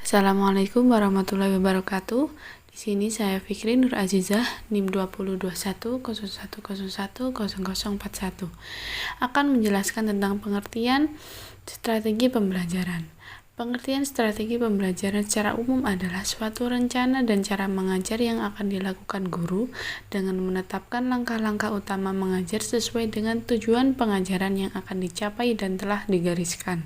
Assalamualaikum warahmatullahi wabarakatuh. Di sini saya Fikri Nur Azizah, NIM 202101010041 akan menjelaskan tentang pengertian strategi pembelajaran. Pengertian strategi pembelajaran secara umum adalah suatu rencana dan cara mengajar yang akan dilakukan guru dengan menetapkan langkah-langkah utama mengajar sesuai dengan tujuan pengajaran yang akan dicapai dan telah digariskan.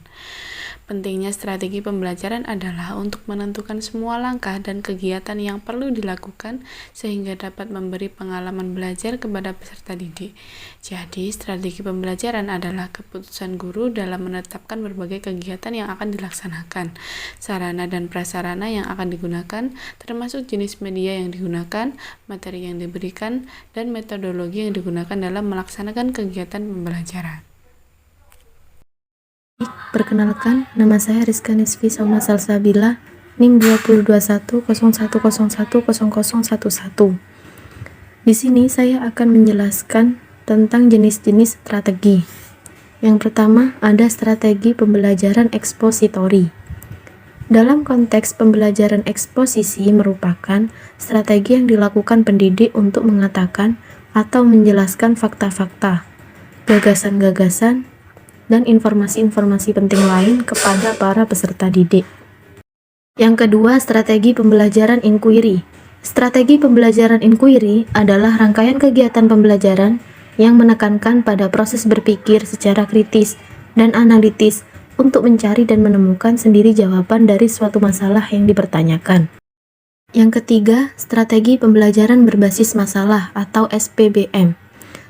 Pentingnya strategi pembelajaran adalah untuk menentukan semua langkah dan kegiatan yang perlu dilakukan sehingga dapat memberi pengalaman belajar kepada peserta didik. Jadi, strategi pembelajaran adalah keputusan guru dalam menetapkan berbagai kegiatan yang akan dilaksanakan, sarana dan prasarana yang akan digunakan, termasuk jenis media yang digunakan, materi yang diberikan, dan metodologi yang digunakan dalam melaksanakan kegiatan pembelajaran. Perkenalkan, nama saya Rizka Nisfi Sauma Salsabila, NIM 202101010011. Di sini saya akan menjelaskan tentang jenis-jenis strategi. Yang pertama, ada strategi pembelajaran ekspositori. Dalam konteks pembelajaran eksposisi merupakan strategi yang dilakukan pendidik untuk mengatakan atau menjelaskan fakta-fakta, gagasan-gagasan, dan informasi-informasi penting lain kepada para peserta didik. Yang kedua, strategi pembelajaran inquiry. Strategi pembelajaran inquiry adalah rangkaian kegiatan pembelajaran yang menekankan pada proses berpikir secara kritis dan analitis untuk mencari dan menemukan sendiri jawaban dari suatu masalah yang dipertanyakan. Yang ketiga, strategi pembelajaran berbasis masalah atau SPBM.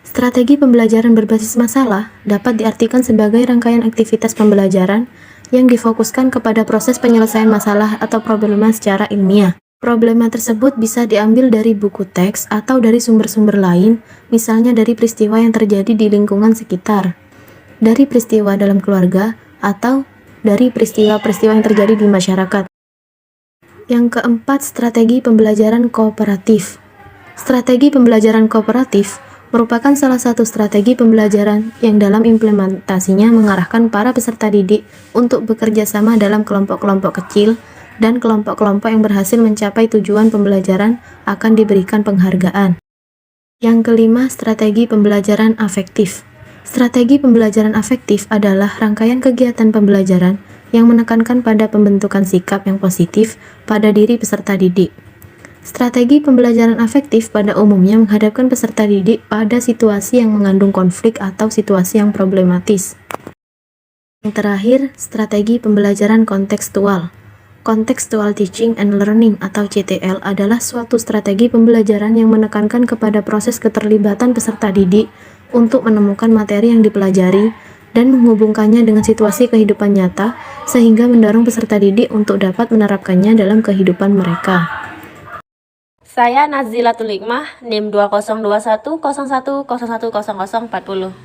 Strategi pembelajaran berbasis masalah dapat diartikan sebagai rangkaian aktivitas pembelajaran yang difokuskan kepada proses penyelesaian masalah atau problema secara ilmiah. Problema tersebut bisa diambil dari buku teks atau dari sumber-sumber lain, misalnya dari peristiwa yang terjadi di lingkungan sekitar, dari peristiwa dalam keluarga, atau dari peristiwa-peristiwa yang terjadi di masyarakat. Yang keempat, strategi pembelajaran kooperatif. Strategi pembelajaran kooperatif merupakan salah satu strategi pembelajaran yang dalam implementasinya mengarahkan para peserta didik untuk bekerja sama dalam kelompok-kelompok kecil dan kelompok-kelompok yang berhasil mencapai tujuan pembelajaran akan diberikan penghargaan. Yang kelima, strategi pembelajaran afektif. Strategi pembelajaran afektif adalah rangkaian kegiatan pembelajaran yang menekankan pada pembentukan sikap yang positif pada diri peserta didik. Strategi pembelajaran afektif pada umumnya menghadapkan peserta didik pada situasi yang mengandung konflik atau situasi yang problematis. Yang terakhir, strategi pembelajaran kontekstual. Contextual Teaching and Learning atau CTL adalah suatu strategi pembelajaran yang menekankan kepada proses keterlibatan peserta didik untuk menemukan materi yang dipelajari dan menghubungkannya dengan situasi kehidupan nyata sehingga mendorong peserta didik untuk dapat menerapkannya dalam kehidupan mereka. Saya Nazilatul Hikmah, NIM 202101010040.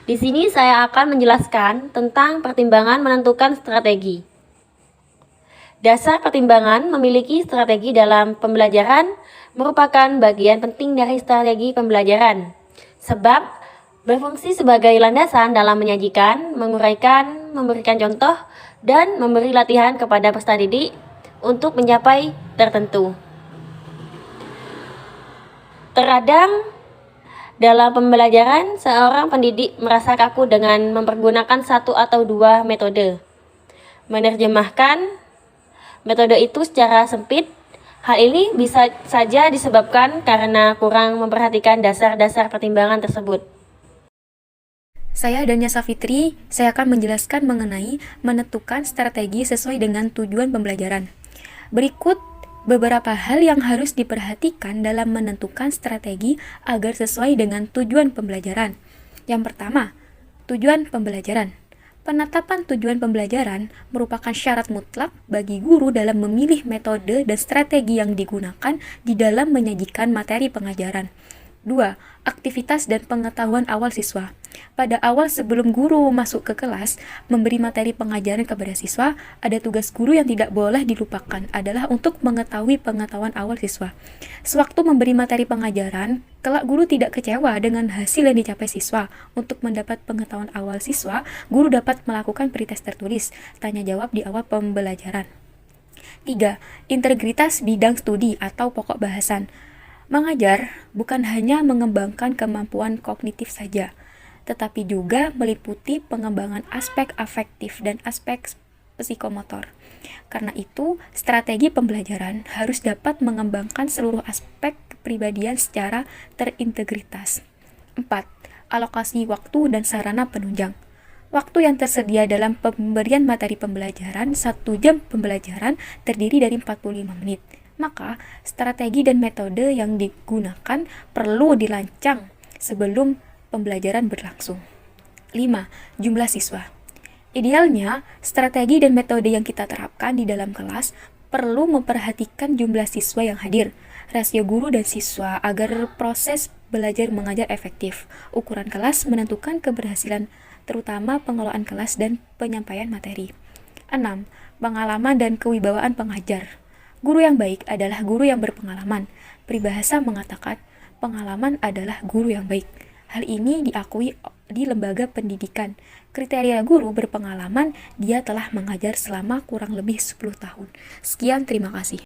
Di sini saya akan menjelaskan tentang pertimbangan menentukan strategi. Dasar pertimbangan memiliki strategi dalam pembelajaran merupakan bagian penting dari strategi pembelajaran, sebab berfungsi sebagai landasan dalam menyajikan, menguraikan, memberikan contoh, dan memberi latihan kepada peserta didik untuk mencapai tertentu. Terkadang dalam pembelajaran, seorang pendidik merasa kaku dengan mempergunakan satu atau dua metode. Menerjemahkan metode itu secara sempit, hal ini bisa saja disebabkan karena kurang memperhatikan dasar-dasar pertimbangan tersebut. Saya Dania Safitri, saya akan menjelaskan mengenai menentukan strategi sesuai dengan tujuan pembelajaran. Berikut beberapa hal yang harus diperhatikan dalam menentukan strategi agar sesuai dengan tujuan pembelajaran. Yang pertama, tujuan pembelajaran. Penetapan tujuan pembelajaran merupakan syarat mutlak bagi guru dalam memilih metode dan strategi yang digunakan di dalam menyajikan materi pengajaran. 2. Aktivitas dan pengetahuan awal siswa. Pada awal sebelum guru masuk ke kelas, memberi materi pengajaran kepada siswa, ada tugas guru yang tidak boleh dilupakan adalah untuk mengetahui pengetahuan awal siswa. Sewaktu memberi materi pengajaran, kelak guru tidak kecewa dengan hasil yang dicapai siswa. Untuk mendapat pengetahuan awal siswa, guru dapat melakukan pretest tertulis, tanya jawab di awal pembelajaran. 3. Integritas bidang studi atau pokok bahasan. Mengajar bukan hanya mengembangkan kemampuan kognitif saja, tetapi juga meliputi pengembangan aspek afektif dan aspek psikomotor. Karena itu, strategi pembelajaran harus dapat mengembangkan seluruh aspek kepribadian secara terintegritas. 4. Alokasi waktu dan sarana penunjang. Waktu yang tersedia dalam pemberian materi pembelajaran 1 jam pembelajaran terdiri dari 45 menit. Maka, strategi dan metode yang digunakan perlu dirancang sebelum pembelajaran berlangsung. 5. Jumlah siswa. Idealnya, strategi dan metode yang kita terapkan di dalam kelas perlu memperhatikan jumlah siswa yang hadir, rasio guru dan siswa agar proses belajar mengajar efektif. Ukuran kelas menentukan keberhasilan, terutama pengelolaan kelas dan penyampaian materi. 6. Pengalaman dan kewibawaan pengajar. Guru yang baik adalah guru yang berpengalaman. Peribahasa mengatakan, pengalaman adalah guru yang baik. Hal ini diakui di lembaga pendidikan. Kriteria guru berpengalaman, dia telah mengajar selama kurang lebih 10 tahun. Sekian, terima kasih.